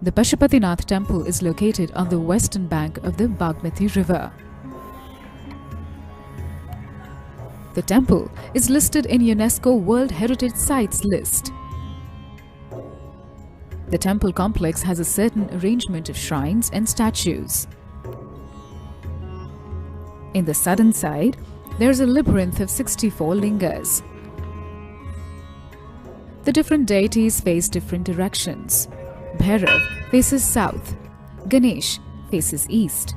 The Pashupatinath temple is located on the western bank of the Bagmati river. The temple is listed in UNESCO World Heritage Sites list. The temple complex has a certain arrangement of shrines and statues. In the southern side, there is a labyrinth of 64 lingas. The different deities face different directions. Bhairav faces south, Ganesh faces east,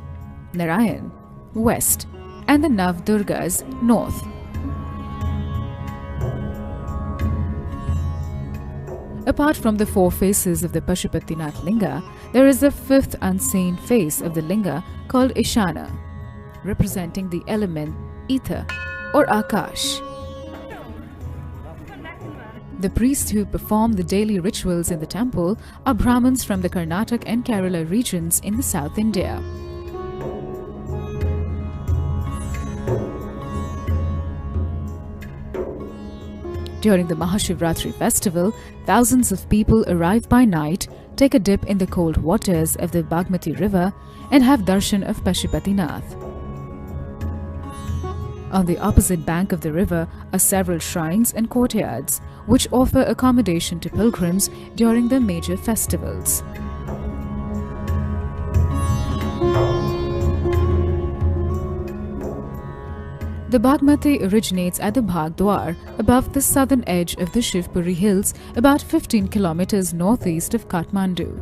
Narayan west, and the Navdurgas north. Apart from the four faces of the Pashupatinath Linga, there is a fifth unseen face of the Linga called Ishana, representing the element ether or Akash. The priests who perform the daily rituals in the temple are Brahmins from the Karnataka and Kerala regions in the South India. During the Mahashivratri festival, thousands of people arrive by night, take a dip in the cold waters of the Bagmati river and have darshan of Pashupatinath. On the opposite bank of the river are several shrines and courtyards, which offer accommodation to pilgrims during the major festivals. The Bagmati originates at the Bhagdwar, above the southern edge of the Shivpuri hills, about 15 kilometers northeast of Kathmandu.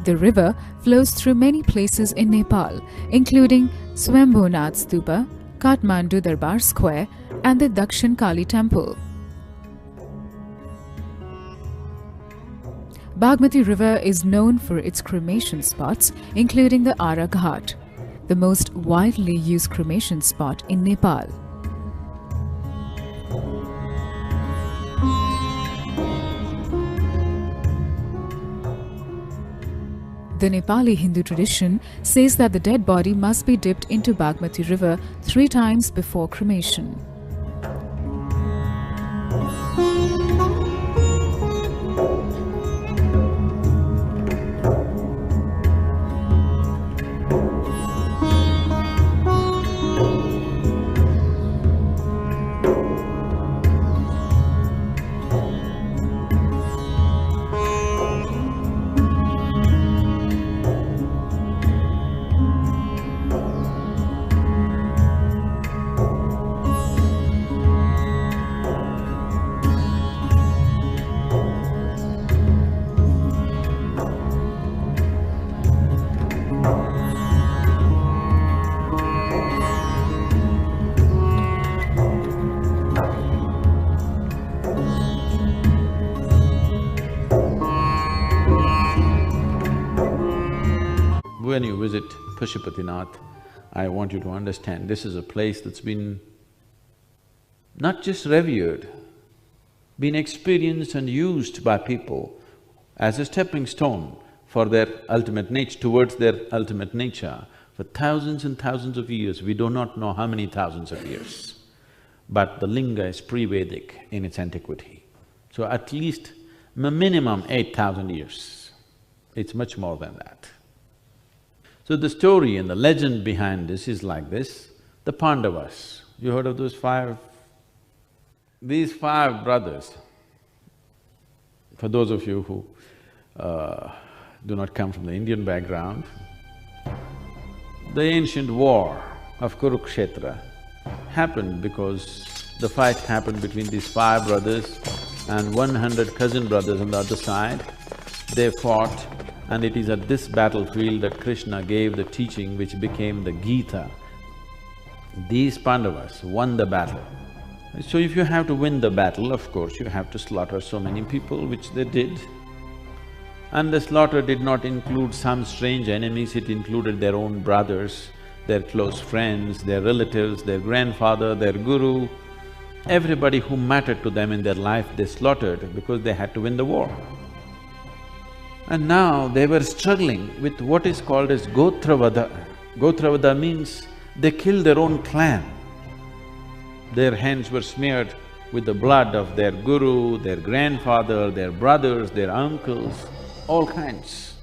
The river flows through many places in Nepal, including Swambhunath Stupa, Kathmandu Darbar Square, and the Dakshin Kali Temple. Bagmati River is known for its cremation spots, including the Ara Ghat, the most widely used cremation spot in Nepal. The Nepali Hindu tradition says that the dead body must be dipped into Bagmati River 3 times before cremation. When you visit Pashupatinath, I want you to understand this is a place that's been not just revered, been experienced and used by people as a stepping stone for their ultimate nature, towards their ultimate nature for thousands and thousands of years. We do not know how many thousands of years, but the linga is pre-Vedic in its antiquity. So at least minimum 8,000 years. It's much more than that. So the story and the legend behind this is like this. The Pandavas, you heard of those five? These 5 brothers, for those of you who do not come from the Indian background, the ancient war of Kurukshetra happened because the fight happened between these 5 brothers and 100 cousin brothers on the other side. They fought, and it is at this battlefield that Krishna gave the teaching which became the Gita. These Pandavas won the battle. So if you have to win the battle, of course, you have to slaughter so many people, which they did. And the slaughter did not include some strange enemies, it included their own brothers, their close friends, their relatives, their grandfather, their guru. Everybody who mattered to them in their life, they slaughtered because they had to win the war. And now they were struggling with what is called as Gotravada. Gotravada means they killed their own clan. Their hands were smeared with the blood of their guru, their grandfather, their brothers, their uncles, all kinds,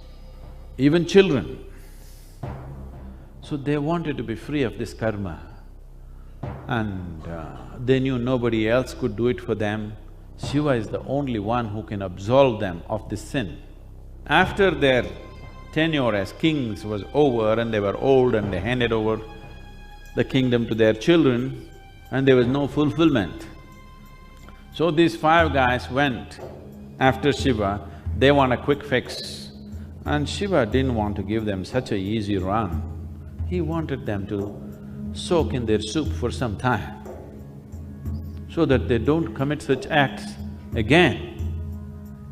even children. So they wanted to be free of this karma, and they knew nobody else could do it for them. Shiva is the only one who can absolve them of this sin. After their tenure as kings was over and they were old and they handed over the kingdom to their children and there was no fulfillment. So these 5 guys went after Shiva, they want a quick fix. And Shiva didn't want to give them such a easy run. He wanted them to soak in their soup for some time so that they don't commit such acts again.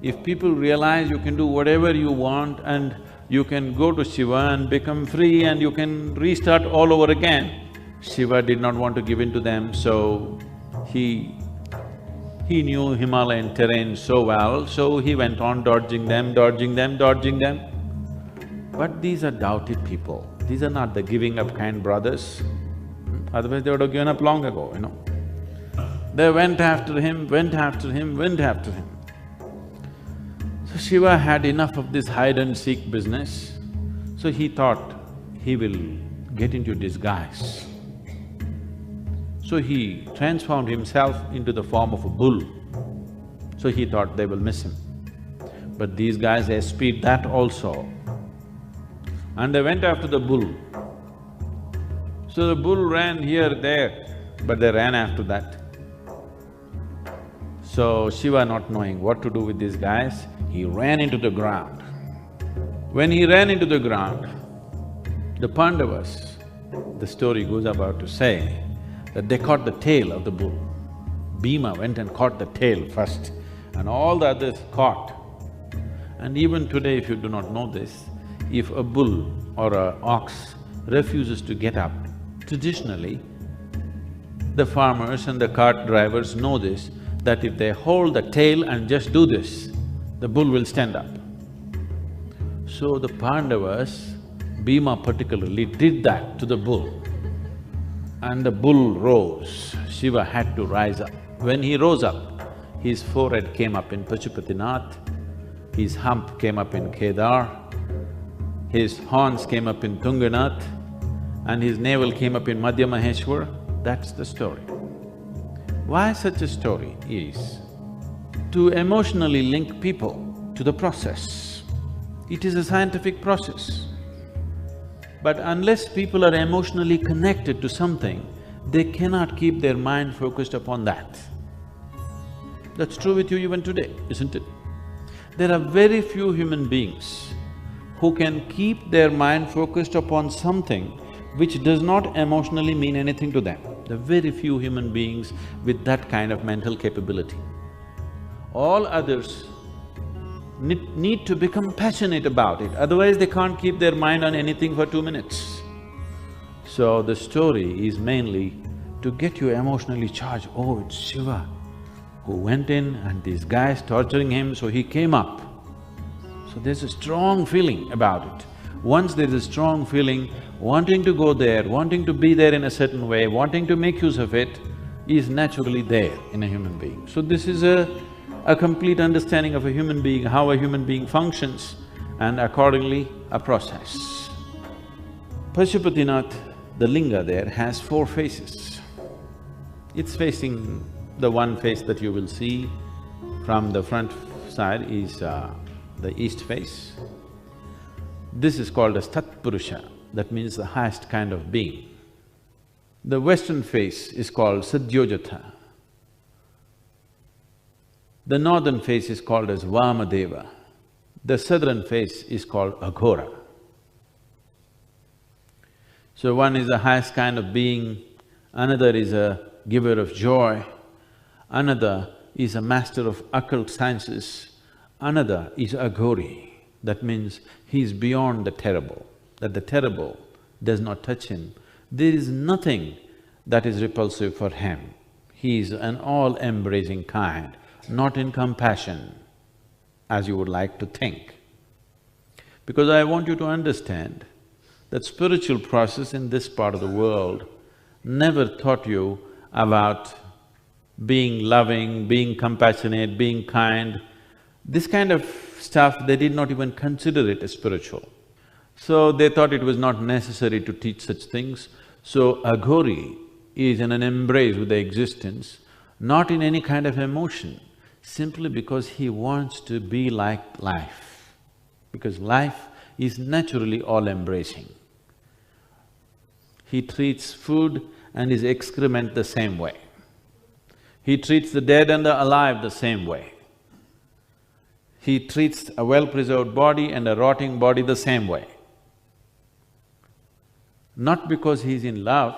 If people realize you can do whatever you want and you can go to Shiva and become free and you can restart all over again, Shiva did not want to give in to them, so he knew Himalayan terrain so well, so he went on dodging them. But these are doubted people, these are not the giving up kind brothers, otherwise they would have given up long ago, you know. They went after him. So Shiva had enough of this hide-and-seek business, so he thought he will get into disguise. So he transformed himself into the form of a bull. So he thought they will miss him. But these guys espied that also. And they went after the bull. So the bull ran here, there, but they ran after that. So Shiva, not knowing what to do with these guys, he ran into the ground. When he ran into the ground, the Pandavas, the story goes about to say, that they caught the tail of the bull. Bhima went and caught the tail first, and all the others caught. And even today, if you do not know this, if a bull or an ox refuses to get up, traditionally, the farmers and the cart drivers know this, that if they hold the tail and just do this, the bull will stand up. So the Pandavas, Bhima particularly, did that to the bull. And the bull rose, Shiva had to rise up. When he rose up, his forehead came up in Pashupatinath, his hump came up in Kedar, his horns came up in Tunganath, and his navel came up in Madhya Maheshwar. That's the story. Why such a story is to emotionally link people to the process. It is a scientific process. But unless people are emotionally connected to something, they cannot keep their mind focused upon that. That's true with you even today, isn't it? There are very few human beings who can keep their mind focused upon something which does not emotionally mean anything to them. There are very few human beings with that kind of mental capability. All others need to become passionate about it, otherwise they can't keep their mind on anything for 2 minutes. So the story is mainly to get you emotionally charged. Oh, it's Shiva who went in and these guys torturing him, so he came up. So there's a strong feeling about it. Once there's a strong feeling, wanting to go there, wanting to be there in a certain way, wanting to make use of it is naturally there in a human being. So this is a complete understanding of a human being, how a human being functions, and accordingly a process. Pashupatinath, the linga there, has 4 faces. It's facing… the one face that you will see from the front side is the east face. This is called as Tatpurusha, that means the highest kind of being. The western face is called Sadyojatha. The northern face is called as Vamadeva. The southern face is called Aghora. So one is the highest kind of being, another is a giver of joy, another is a master of occult sciences, another is Aghori. That means he is beyond the terrible, that the terrible does not touch him. There is nothing that is repulsive for him. He is an all-embracing kind, not in compassion, as you would like to think. Because I want you to understand that spiritual process in this part of the world never taught you about being loving, being compassionate, being kind. This kind of stuff, they did not even consider it as spiritual. So they thought it was not necessary to teach such things. So Aghori is in an embrace with the existence, not in any kind of emotion, simply because he wants to be like life. Because life is naturally all-embracing. He treats food and his excrement the same way. He treats the dead and the alive the same way. He treats a well-preserved body and a rotting body the same way. Not because he's in love,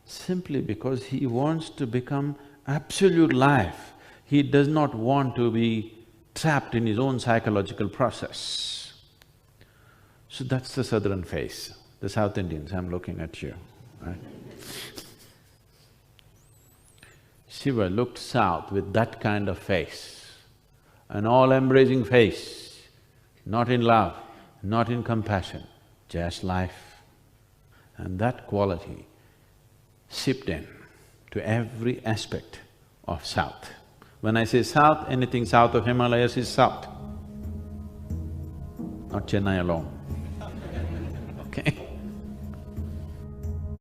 simply because he wants to become absolute life. He does not want to be trapped in his own psychological process. So that's the southern face. The South Indians, I'm looking at you, right? Shiva looked south with that kind of face, an all-embracing face, not in love, not in compassion, just life. And that quality seeped in to every aspect of South. When I say South, anything south of Himalayas is South, not Chennai alone, okay?